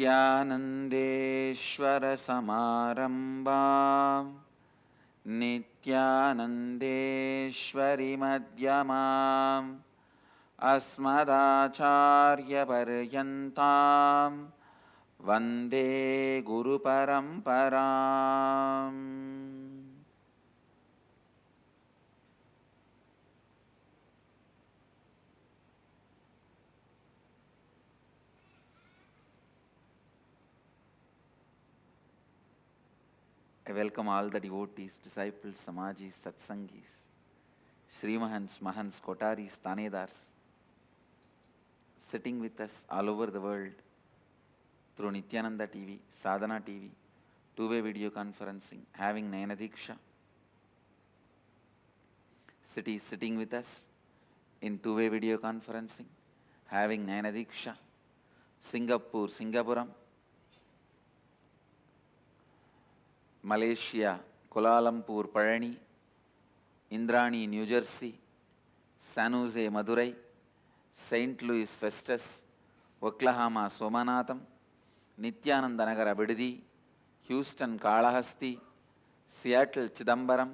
नित्यानन्देश्वर समारम्भां नित्यानन्देश्वरि मध्यमाम् अस्मदाचार्यपर्यन्तां वन्दे गुरुपरम्पराम्. I welcome all the devotees, disciples, samajis, satsangis, Srimahans, Mahans, Kotaris, Tanedars, sitting with us all over the world through Nithyananda TV, Sadhana TV, two-way video conferencing, having Nayana Diksha. Cities sitting with us in two-way video conferencing, having Nayana Diksha. Singapore, Singapuram. Malaysia, Kuala Lumpur, Parani, Indrani, New Jersey, San Jose, Madurai, St. Louis, Festus, Oklahoma, Somanatham, Nithyananda Nagara, Bididi, Houston, Kalahasti, Seattle, Chidambaram,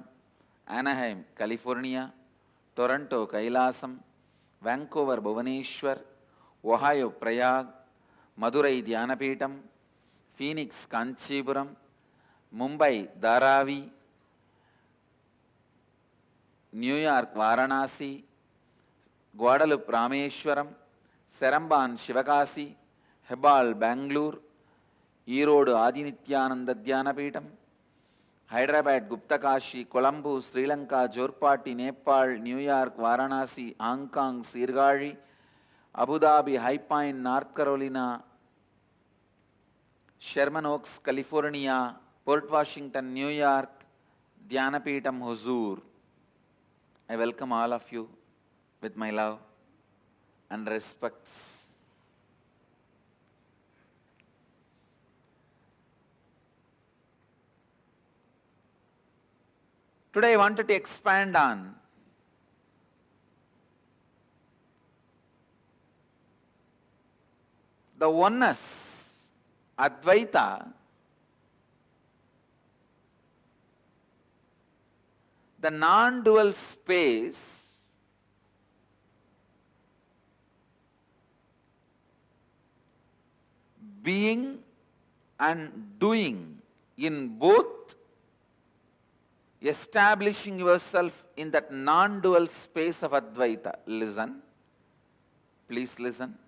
Anaheim, California, Toronto, Kailasam, Vancouver, Bhubaneswar, Ohio, Prayag, Madurai, Dhyanapeetam, Phoenix, Kanchipuram, Mumbai, Dharavi, New York, Varanasi, Guadalupe, Rameshwaram, Seremban, Shivakasi, Hebal, Bangalore, Erode, Adinityananda Dhyanapeetam, Hyderabad, Guptakashi, Colombo, Sri Lanka, Jorpati, Nepal, New York, Varanasi, Hong Kong, Sirgari, Abu Dhabi, High Pine, North Carolina, Sherman Oaks, California, Port Washington, New York, Dhyanapeetam, Huzur. I welcome all of you with my love and respects. Today I wanted to expand on the oneness, Advaitha, the non-dual space being and doing in both, establishing yourself in that non-dual space of Advaita. Listen, please listen.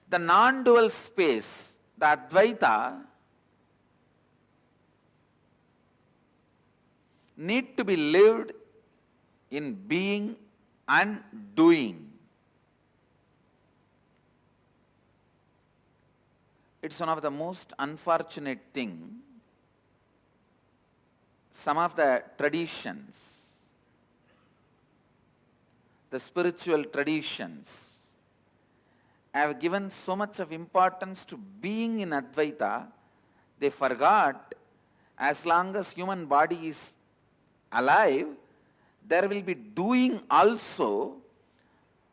The non-dual space, the Advaita, need to be lived in being and doing. It's one of the most unfortunate things. Some of the traditions, the spiritual traditions, have given so much of importance to being in Advaita, they forgot as long as human body is alive, there will be doing also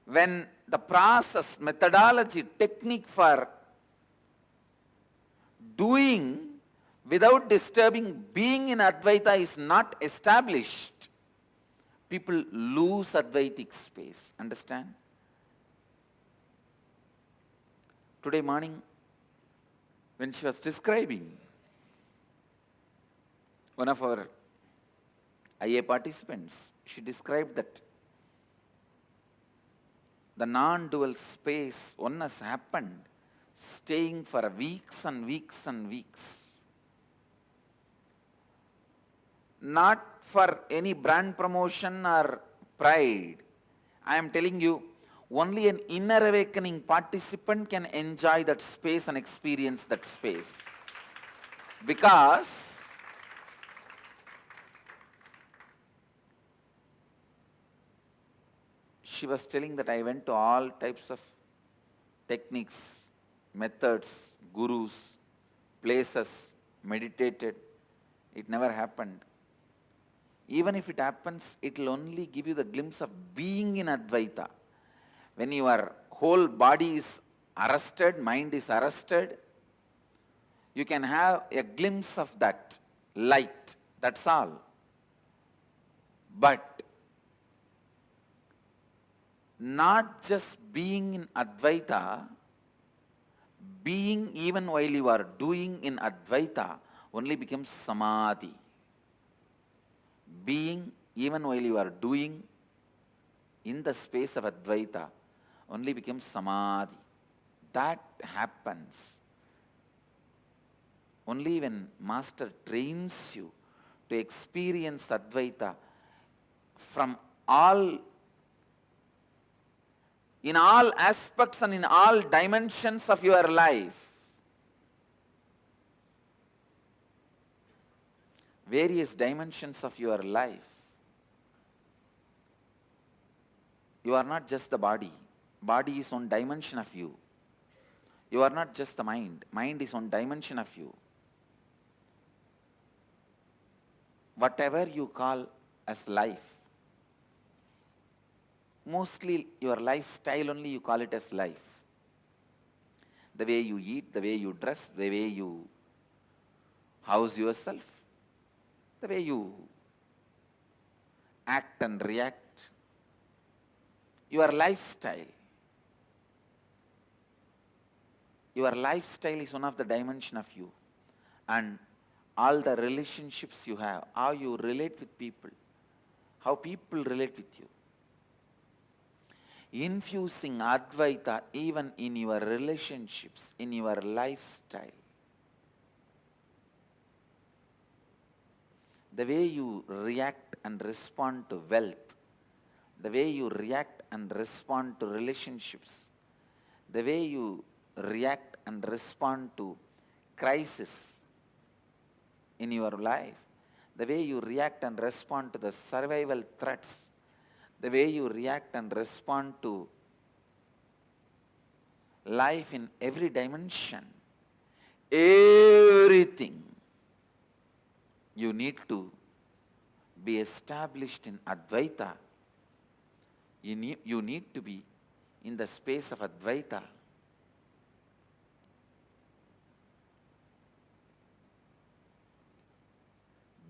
when the process, methodology, technique for doing without disturbing being in Advaita is not established. People lose Advaitic space. Understand? Today morning, when she was describing, one of our IA participants, she described that the non-dual space, oneness happened, staying for weeks and weeks and weeks. Not for any brand promotion or pride. I am telling you, only an inner awakening participant can enjoy that space and experience that space. Because she was telling that I went to all types of techniques, methods, gurus, places, meditated. It never happened. Even if it happens, it will only give you the glimpse of being in Advaita. When your whole body is arrested, mind is arrested. You can have a glimpse of that light, that's all. But not just being in Advaita, being even while you are doing in Advaita only becomes Samadhi. Being even while you are doing in the space of Advaita only becomes Samadhi. That happens only when Master trains you to experience Advaita from in all aspects and in all dimensions of your life. Various dimensions of your life. You are not just the body. Body is one dimension of you. You are not just the mind. Mind is one dimension of you. Whatever you call as life, mostly your lifestyle only you call it as life. The way you eat, the way you dress, the way you house yourself, the way you act and react, your lifestyle. Your lifestyle is one of the dimension of you. And all the relationships you have, how you relate with people, how people relate with you. Infusing Advaita even in your relationships, in your lifestyle. The way you react and respond to wealth, the way you react and respond to relationships, the way you react and respond to crisis in your life, the way you react and respond to the survival threats, the way you react and respond to life in every dimension, everything you need to be established in Advaita. You need to be in the space of Advaita.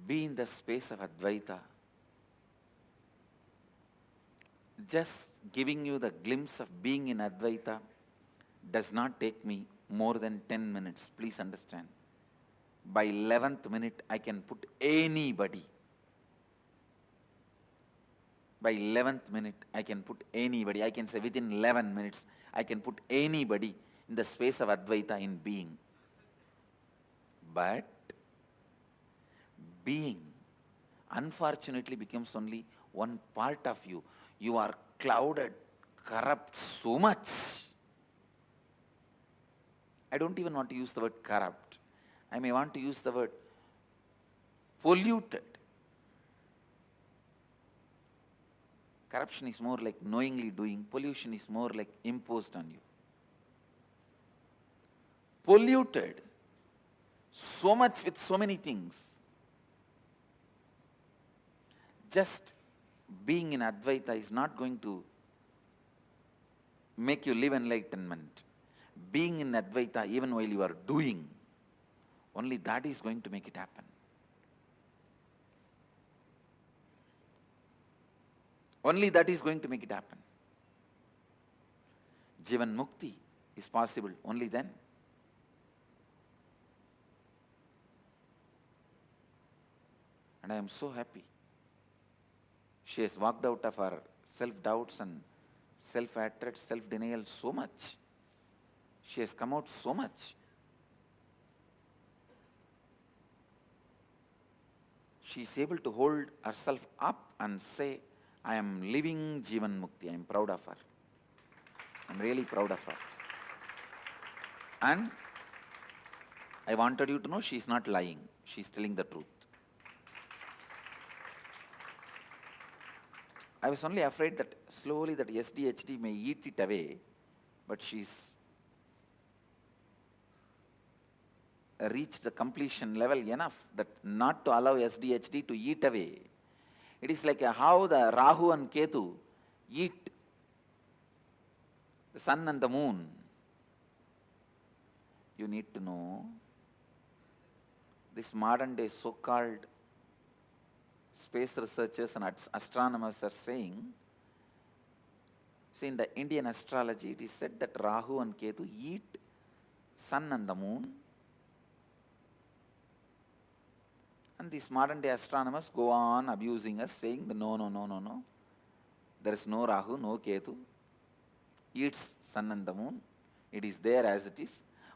Be in the space of Advaita. Just giving you the glimpse of being in Advaita does not take me more than 10 minutes. Please understand. By 11th minute, I can put anybody. By 11th minute, I can put anybody. I can say within 11 minutes, I can put anybody in the space of Advaita in being. But being, unfortunately, becomes only one part of you. You are clouded, corrupt so much. I don't even want to use the word corrupt. I may want to use the word polluted. Corruption is more like knowingly doing. Pollution is more like imposed on you. Polluted so much with so many things. Just being in Advaita is not going to make you live enlightenment. Being in Advaita even while you are doing, only that is going to make it happen. Only that is going to make it happen. Jivan Mukti is possible only then. And I am so happy. She has walked out of her self-doubts and self-hatred, self-denial so much. She has come out so much. She is able to hold herself up and say, I am living Jivan Mukti. I am proud of her. I am really proud of her. And I wanted you to know she is not lying. She is telling the truth. I was only afraid that slowly that SDHD may eat it away, but she's reached the completion level enough that not to allow SDHD to eat away. It is like how the Rahu and Ketu eat the sun and the moon. you need to know. This modern day so-called space researchers and astronomers are saying, see, in the Indian astrology, it is said that Rahu and Ketu eat sun and the moon. And these modern day astronomers go on abusing us, saying, no. There is no Rahu, no Ketu. Eats sun and the moon. It is there as it is.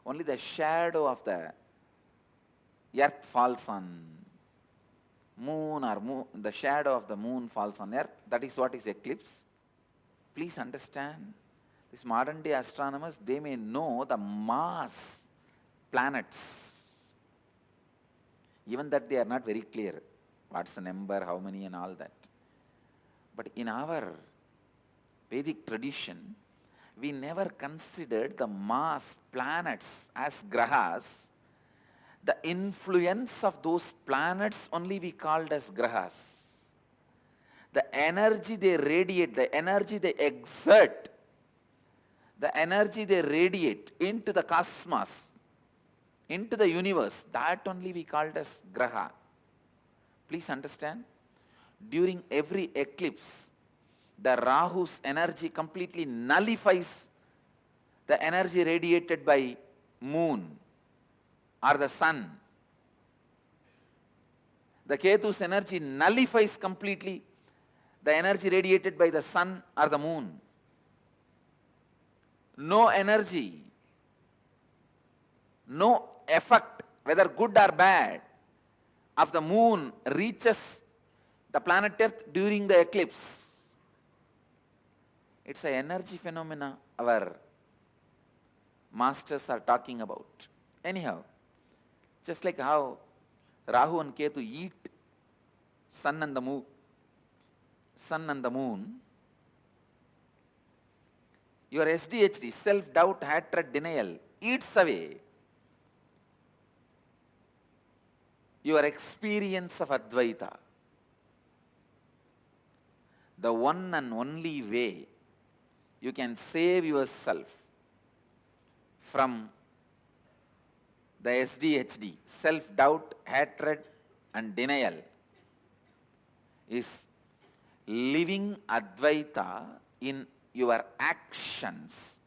Only the shadow of the earth falls on moon, or the shadow of the moon falls on earth. That is what is eclipse. Please understand, these modern day astronomers, they may know the mass planets. Even that they are not very clear. What's the number, how many and all that. But in our Vedic tradition, we never considered the mass planets as grahas. The influence of those planets only we called as grahas. The energy they radiate, the energy they exert, the energy they radiate into the cosmos, into the universe, that only we called as graha. Please understand, during every eclipse, the Rahu's energy completely nullifies the energy radiated by moon or the sun. The Ketu's energy nullifies completely the energy radiated by the sun or the moon. No energy, no effect, whether good or bad, of the moon reaches the planet Earth during the eclipse. It's an energy phenomena our masters are talking about. Anyhow, just like how Rahu and Ketu eat sun and the moon, your SDHD, self-doubt, hatred, denial, eats away your experience of Advaita. The one and only way you can save yourself from the SDHD, self-doubt, hatred and denial, is living Advaita in your actions,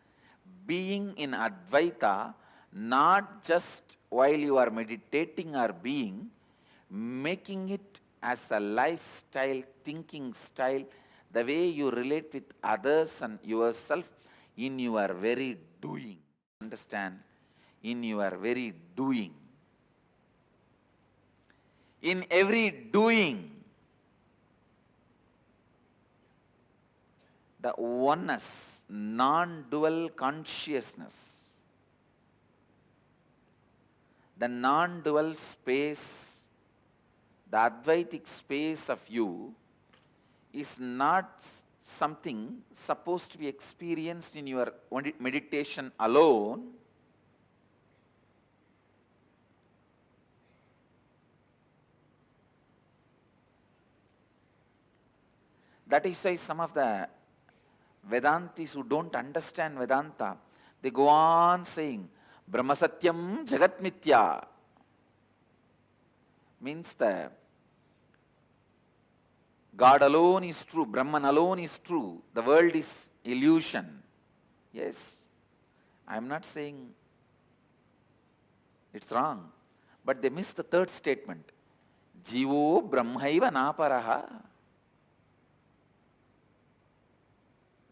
being in Advaita not just while you are meditating or being, making it as a lifestyle, thinking style, the way you relate with others and yourself in your very doing. Understand? In your very doing. In every doing, the oneness, non-dual consciousness, the non-dual space, the Advaitic space of you is not something supposed to be experienced in your meditation alone. That is why some of the Vedantis who don't understand Vedanta, they go on saying, Brahma Satyam Jagat Mithya. Means the God alone is true, Brahman alone is true, the world is illusion. Yes, I am not saying it's wrong, but they miss the third statement. Jivo Brahmaiva Naparaha.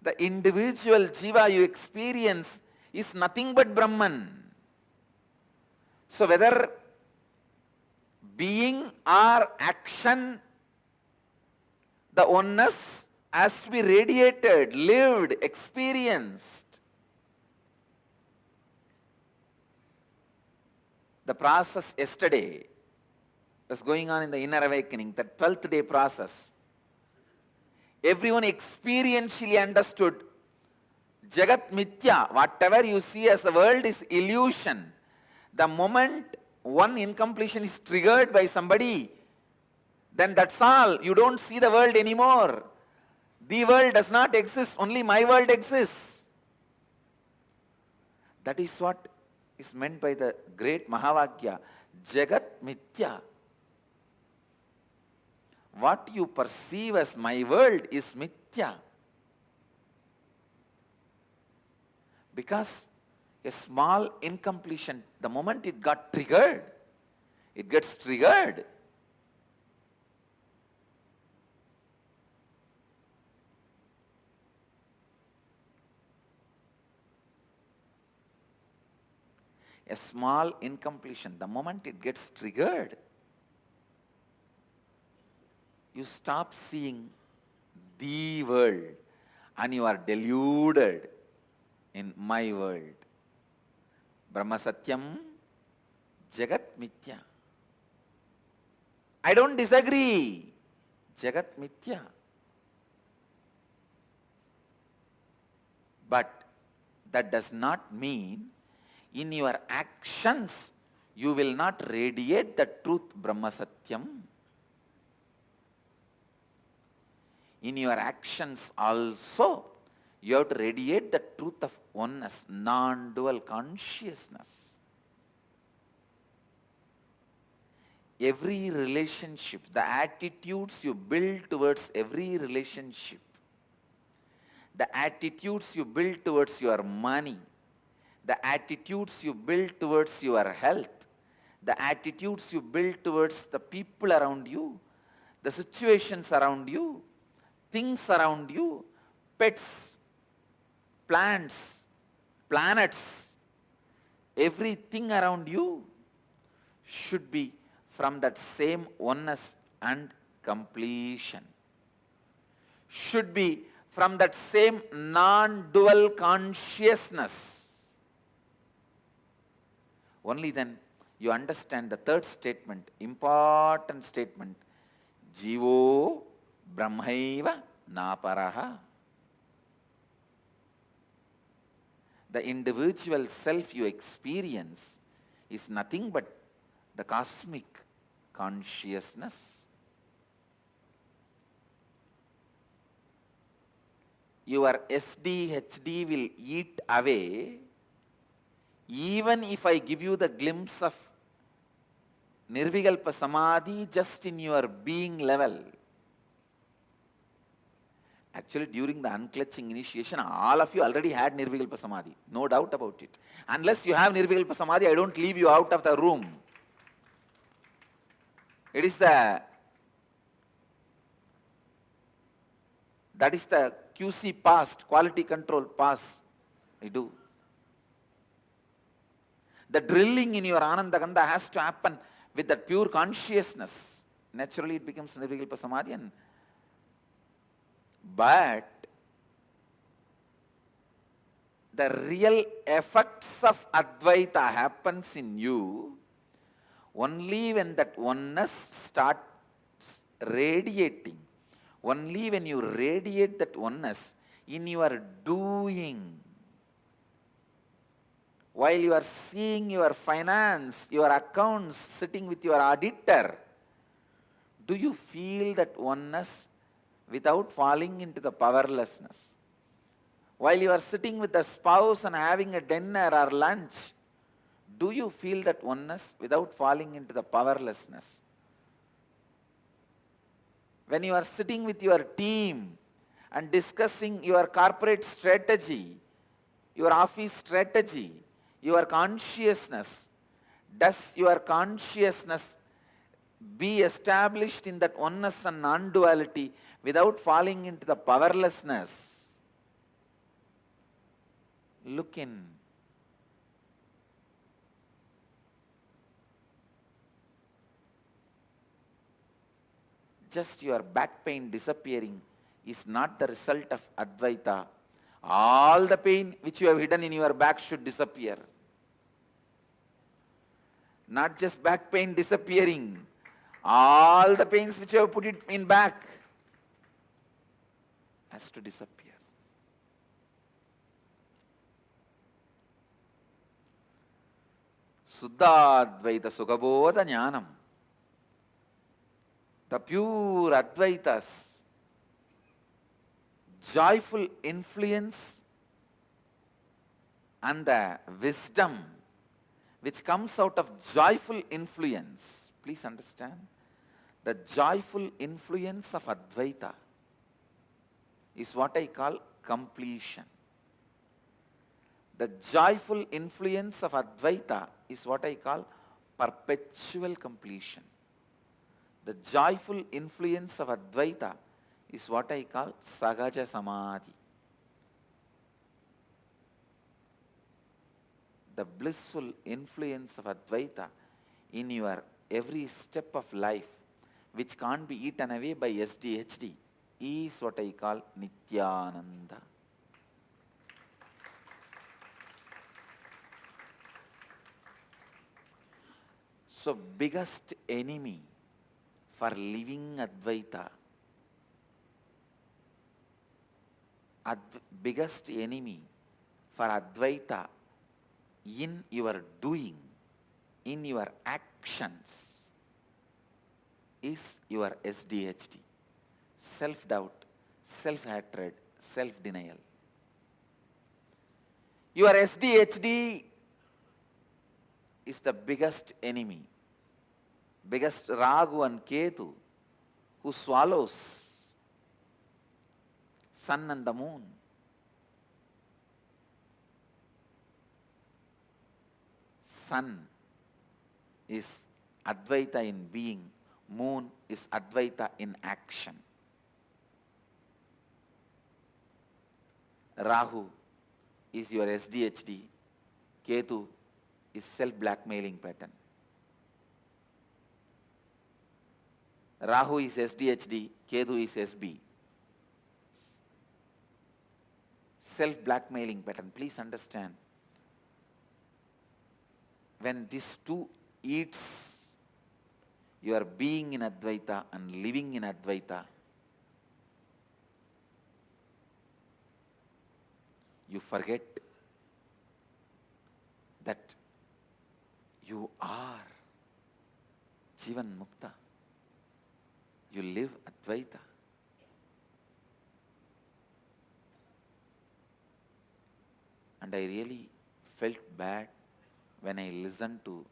The individual Jiva you experience is nothing but Brahman. So whether being or action, the oneness has to be radiated, lived, experienced. The process yesterday was going on in the inner awakening, the 12th day process. Everyone experientially understood Jagat Mithya, whatever you see as the world is illusion. The moment one incompletion is triggered by somebody, then that's all. You don't see the world anymore. The world does not exist, only my world exists. That is what is meant by the great Mahavakya, Jagat Mithya. What you perceive as my world is Mithya. Because a small incompletion, the moment it got triggered, it gets triggered. A small incompletion, the moment it gets triggered, you stop seeing the world and you are deluded in my world. Brahma Satyam, Jagat Mithya. I don't disagree. Jagat Mithya. But that does not mean in your actions you will not radiate the truth Brahma Satyam. In your actions also you have to radiate the truth of oneness, non-dual consciousness. Every relationship, the attitudes you build towards every relationship, the attitudes you build towards your money, the attitudes you build towards your health, the attitudes you build towards the people around you, the situations around you, things around you, pets, plants, planets, everything around you should be from that same oneness and completion. Should be from that same non-dual consciousness. Only then you understand the third statement, important statement, Jivo Brahmaiva Naparaha. The individual self you experience is nothing but the cosmic consciousness. Your SDHD will eat away even if I give you the glimpse of Nirvikalpa Samadhi just in your being level. Actually, during the unclutching initiation, all of you already had Nirvikalpa Samadhi. No doubt about it. Unless you have Nirvikalpa Samadhi, I don't leave you out of the room. It is that is the QC pass, quality control pass I do. The drilling in your Ananda Gandha has to happen with that pure consciousness. Naturally, it becomes Nirvikalpa Samadhi. But the real effects of Advaita happens in you only when that oneness starts radiating. Only when you radiate that oneness in your doing. While you are seeing your finance, your accounts, sitting with your auditor, do you feel that oneness without falling into the powerlessness? While you are sitting with the spouse and having a dinner or lunch, do you feel that oneness without falling into the powerlessness? When you are sitting with your team and discussing your corporate strategy, your office strategy, your consciousness, does your consciousness be established in that oneness and non-duality without falling into the powerlessness? Look in. Just your back pain disappearing is not the result of Advaita. All the pain which you have hidden in your back should disappear. Not just back pain disappearing. All the pains which you have put it in back has to disappear. Suddha Advaita Sukhabodha Jnanam. The pure Advaitas, joyful influence and the wisdom which comes out of joyful influence. Please understand, the joyful influence of Advaita is what I call completion. The joyful influence of Advaita is what I call perpetual completion. The joyful influence of Advaita is what I call Sahaja Samadhi. The blissful influence of Advaita in your every step of life, which can't be eaten away by SDHD, is what I call Nithyananda. So, biggest enemy for living Advaita, biggest enemy for Advaita in your doing, in your actions, is your SDHD. Self-doubt, self-hatred, self-denial. Your SDHD is the biggest enemy, biggest Rahu and Ketu, who swallows sun and the moon. Sun is Advaita in being, moon is Advaita in action. Rahu is your SDHD, Ketu is self-blackmailing pattern. Rahu is SDHD, Ketu is SB. Self-blackmailing pattern. Please understand, when these two eats your being in Advaita and living in Advaita, you forget that you are Jivan Mukta. You live Advaita. And I really felt bad when I listened to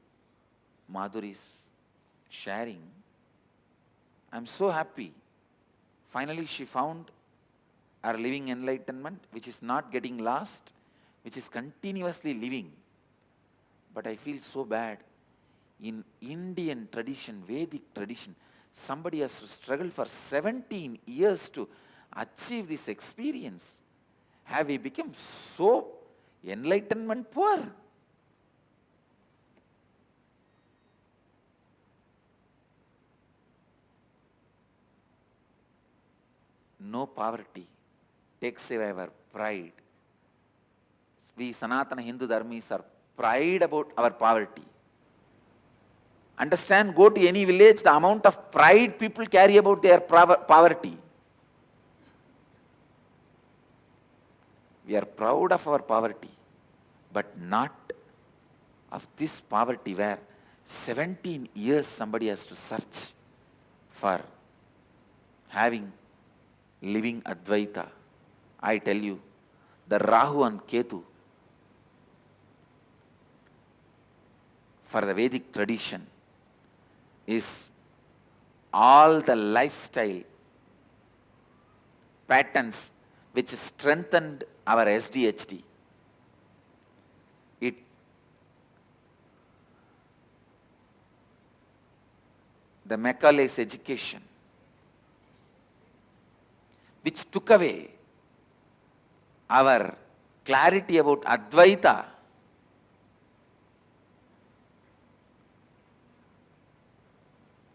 Madhuri's sharing. I'm so happy. Finally she found her living enlightenment, which is not getting lost, which is continuously living. But I feel so bad. In Indian tradition, Vedic tradition, somebody has to struggle for 17 years to achieve this experience. Have we become so enlightenment poor? No poverty takes away our pride. We Sanatana Hindu Dharmis are pride about our poverty. Understand, go to any village, the amount of pride people carry about their poverty. We are proud of our poverty, but not of this poverty where 17 years somebody has to search for living Advaita. I tell you, the Rahu and Ketu for the Vedic tradition is all the lifestyle patterns which strengthened our SDHD. The Macaulay's education, which took away our clarity about Advaita,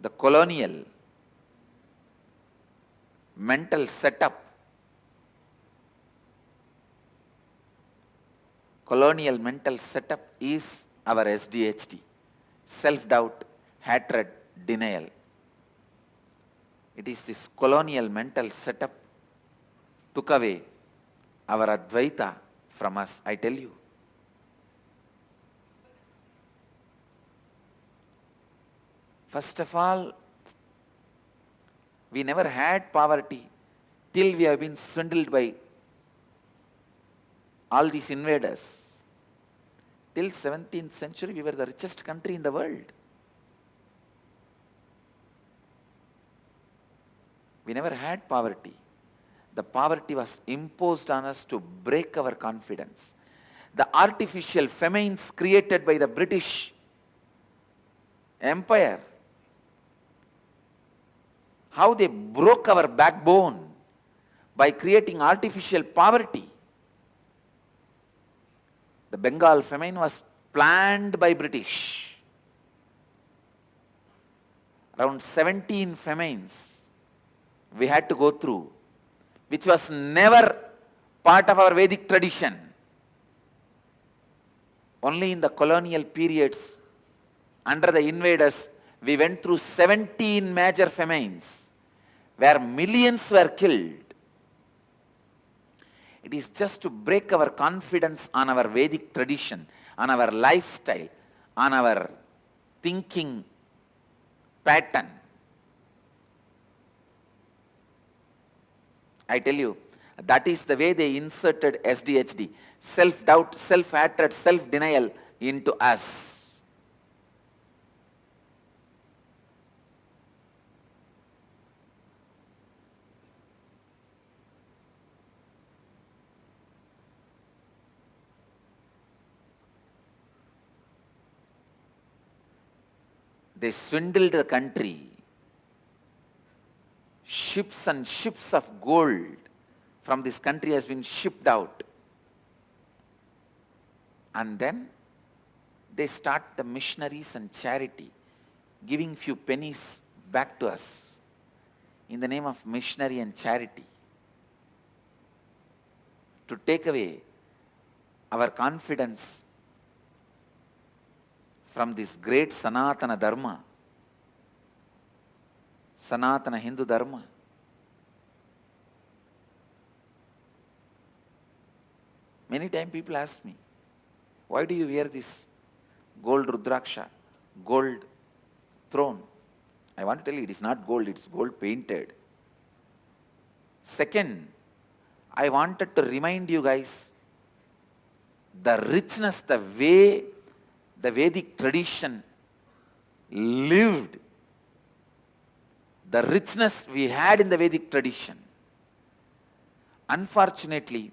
the colonial mental setup, is our SDHD, self-doubt, hatred, denial. It is this colonial mental setup took away our Advaita from us, I tell you. First of all, we never had poverty till we have been swindled by all these invaders. Till 17th century, we were the richest country in the world. We never had poverty. The poverty was imposed on us to break our confidence. The artificial famines created by the British Empire, how they broke our backbone by creating artificial poverty. The Bengal famine was planned by British. Around 17 famines we had to go through, which was never part of our Vedic tradition. Only in the colonial periods, under the invaders, we went through 17 major famines, where millions were killed. It is just to break our confidence on our Vedic tradition, on our lifestyle, on our thinking pattern. I tell you, that is the way they inserted SDHD, self-doubt, self-hatred, self-denial into us. They swindled the country. Ships and ships of gold from this country has been shipped out. And then they start the missionaries and charity, giving few pennies back to us in the name of missionary and charity, to take away our confidence from this great Sanatana Dharma, Sanatana Hindu Dharma. Many times people ask me, why do you wear this gold Rudraksha, gold throne? I want to tell you, it is not gold, it is gold painted. Second, I wanted to remind you guys the richness, the way the Vedic tradition lived, the richness we had in the Vedic tradition. Unfortunately,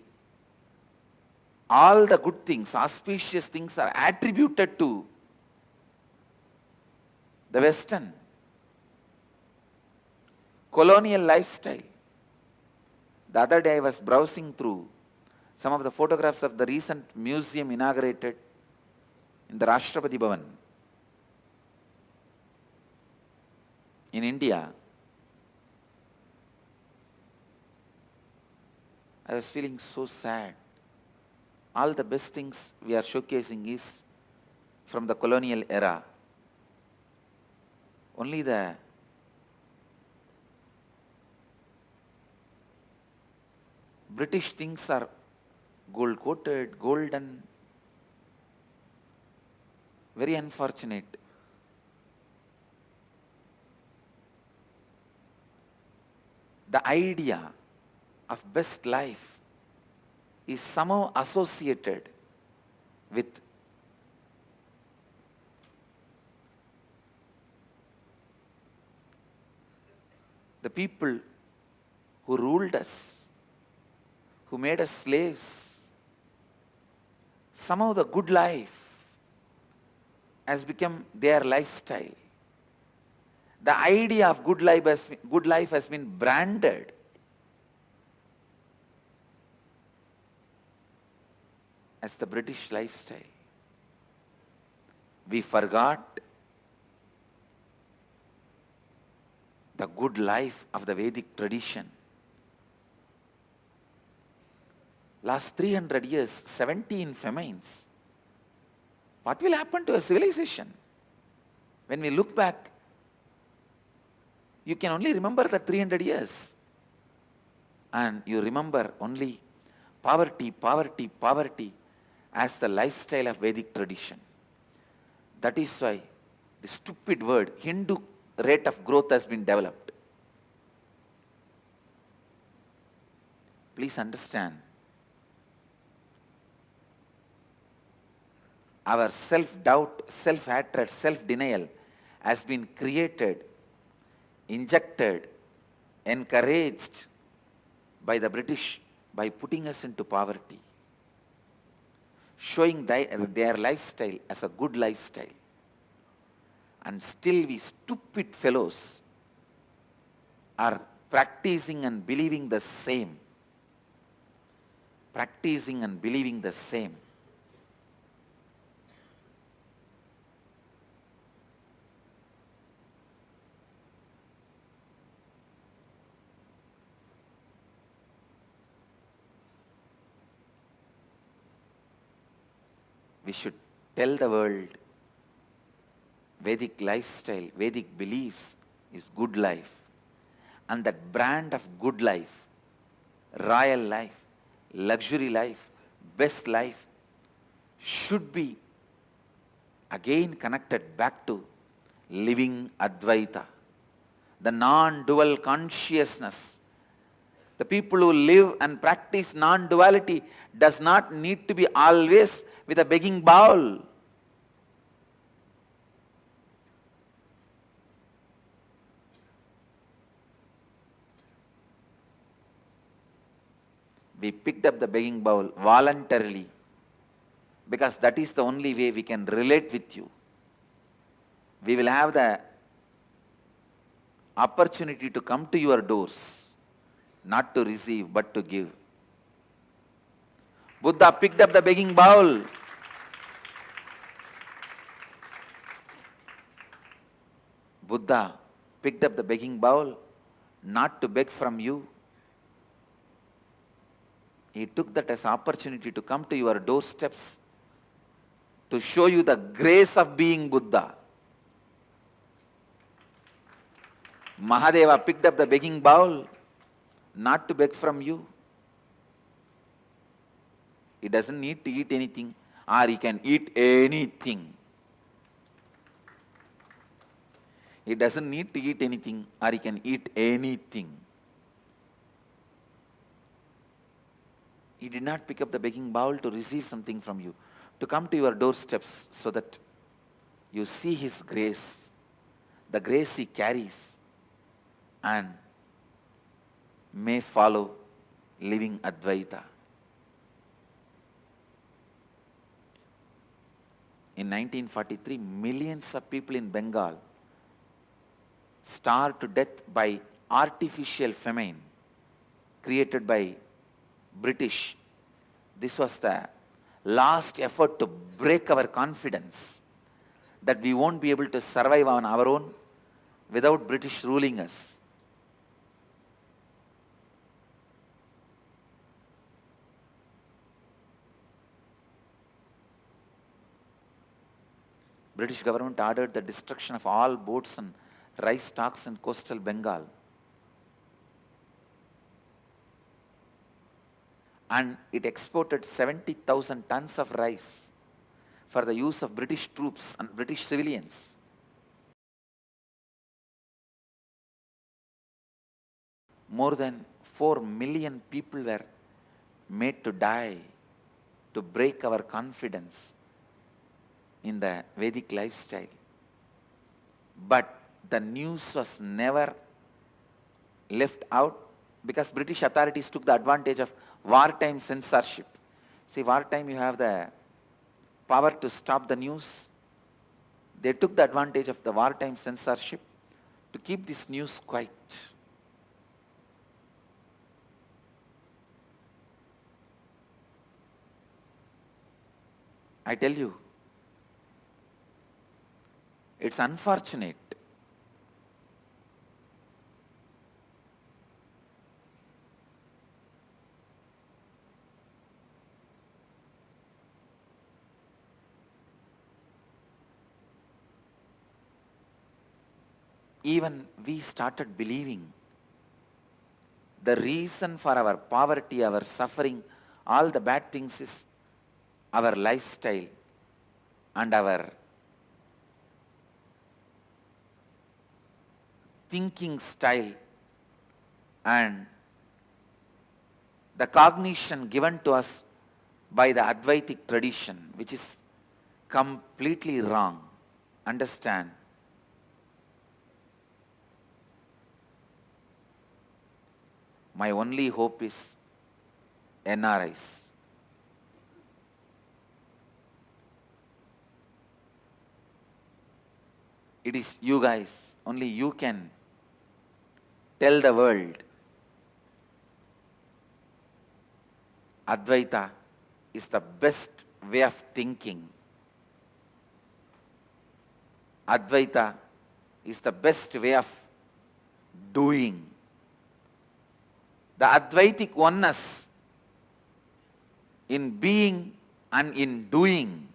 all the good things, auspicious things are attributed to the Western colonial lifestyle. The other day I was browsing through some of the photographs of the recent museum inaugurated in the Rashtrapati Bhavan in India. I was feeling so sad. All the best things we are showcasing is from the colonial era. Only the British things are gold coated, golden. Very unfortunate. The idea of best life is somehow associated with the people who ruled us, who made us slaves. Somehow the good life has become their lifestyle. The idea of good life has been branded. As the British lifestyle. We forgot the good life of the Vedic tradition. Last 300 years, 17 famines. What will happen to a civilization? When we look back, you can only remember the 300 years. And you remember only poverty, poverty, poverty as the lifestyle of Vedic tradition. That is why the stupid word Hindu rate of growth has been developed. Please understand, our self-doubt, self-hatred, self-denial has been created, injected, encouraged by the British by putting us into poverty, showing their lifestyle as a good lifestyle. And still we stupid fellows are practicing and believing the same. Practicing and believing the same. We should tell the world Vedic lifestyle, Vedic beliefs is good life. And that brand of good life, royal life, luxury life, best life should be again connected back to living Advaita, the non-dual consciousness. The people who live and practice non-duality does not need to be always with a begging bowl. We picked up the begging bowl voluntarily because that is the only way we can relate with you. We will have the opportunity to come to your doors, not to receive but to give. Buddha picked up the begging bowl. Buddha picked up the begging bowl not to beg from you. He took that as opportunity to come to your doorsteps, to show you the grace of being Buddha. Mahadeva picked up the begging bowl not to beg from you. He doesn't need to eat anything, or he can eat anything. He doesn't need to eat anything, or he can eat anything. He did not pick up the begging bowl to receive something from you, to come to your doorsteps so that you see his grace, the grace he carries, and may follow living Advaita. In 1943, millions of people in Bengal starved to death by artificial famine created by British. This was the last effort to break our confidence that we won't be able to survive on our own without British ruling us. British government ordered the destruction of all boats and rice stocks in coastal Bengal. And it exported 70,000 tons of rice for the use of British troops and British civilians. More than 4 million people were made to die to break our confidence in the Vedic lifestyle. But the news was never left out because British authorities took the advantage of wartime censorship. See, wartime you have the power to stop the news. They took the advantage of the wartime censorship to keep this news quiet. I tell you, it's unfortunate even we started believing the reason for our poverty, our suffering, all the bad things is our lifestyle and our thinking style and the cognition given to us by the Advaitic tradition, which is completely wrong. Understand? My only hope is NRIs. It is you guys, only you can tell the world Advaita is the best way of thinking. Advaita is the best way of doing. The Advaitic oneness in being and in doing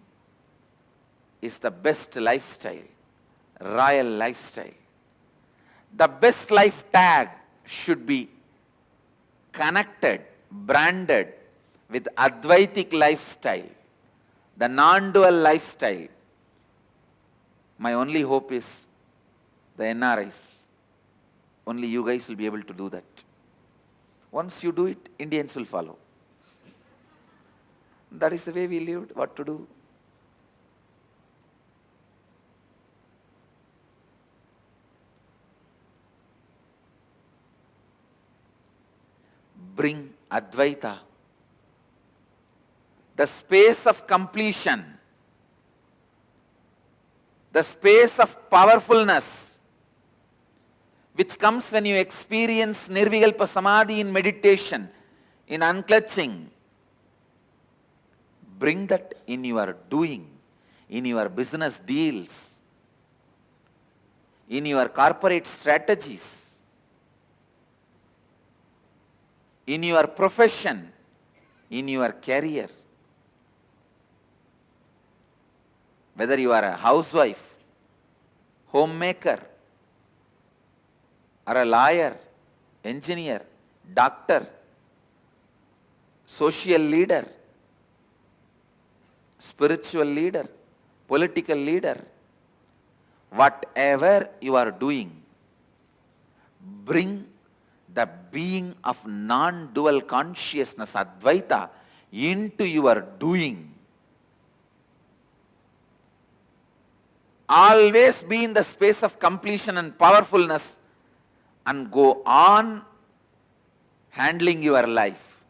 is the best lifestyle, royal lifestyle. The best life tag should be connected, branded with Advaitic lifestyle, the non-dual lifestyle. My only hope is the NRIs. Only you guys will be able to do that. Once you do it, Indians will follow. That is the way we lived, what to do. Bring Advaita, the space of completion, the space of powerfulness, which comes when you experience Nirvikalpa Samadhi in meditation, in unclutching. Bring that in your doing, in your business deals, in your corporate strategies, in your profession, in your career. Whether you are a housewife, homemaker, or a lawyer, engineer, doctor, social leader, spiritual leader, political leader, whatever you are doing, bring the being of non-dual consciousness, Advaita, into your doing. Always be in the space of completion and powerfulness and go on handling your life.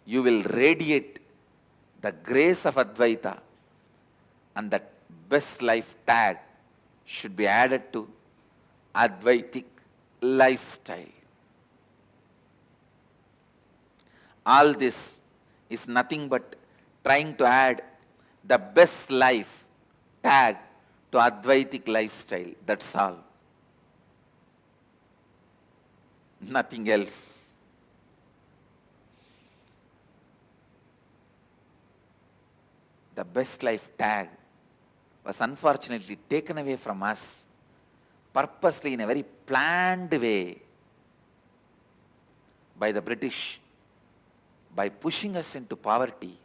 You will radiate the grace of Advaita, and that best life tag should be added to Advaitic lifestyle. All this is nothing but trying to add the best life tag to Advaitic lifestyle. That's all. Nothing else. The best life tag was unfortunately taken away from us purposely in a very planned way by the British, by pushing us into poverty,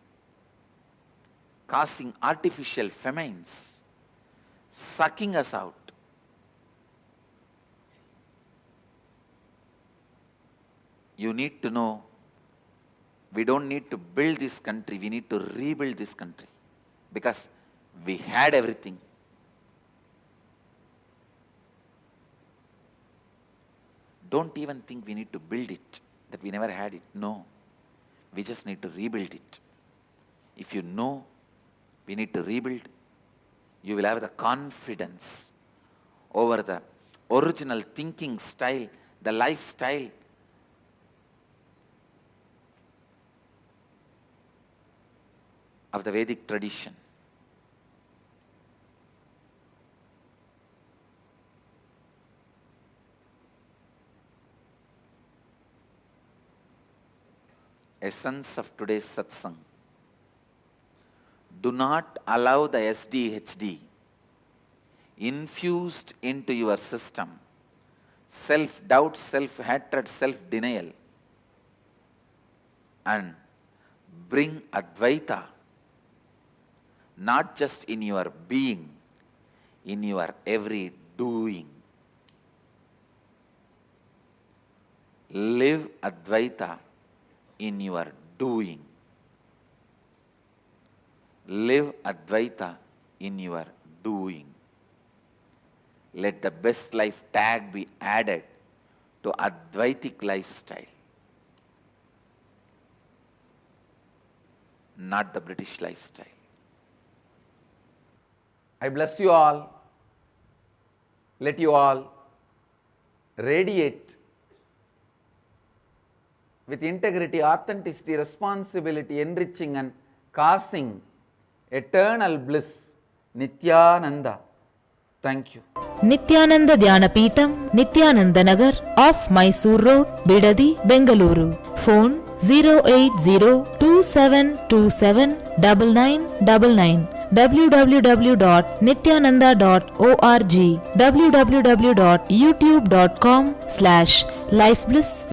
causing artificial famines, sucking us out. You need to know, we don't need to build this country, we need to rebuild this country, because we had everything. Don't even think we need to build it, that we never had it. No. We just need to rebuild it. If you know we need to rebuild, you will have the confidence over the original thinking style, the lifestyle of the Vedic tradition. Essence of today's satsang. Do not allow the SDHD infused into your system, self-doubt, self-hatred, self-denial, and bring Advaita not just in your being, in your every doing. Live Advaita in your doing. Live Advaita in your doing. Let the best life tag be added to Advaithic lifestyle, not the British lifestyle. I bless you all. Let you all radiate with integrity, authenticity, responsibility, enriching and causing eternal bliss. Nithyananda. Thank you. Nithyananda Dhyanapeetham, Nithyananda Nagar, off Mysore Road, Bidadi, Bengaluru. Phone 08027279999. www.nithyananda.org. www.youtube.com/lifebliss.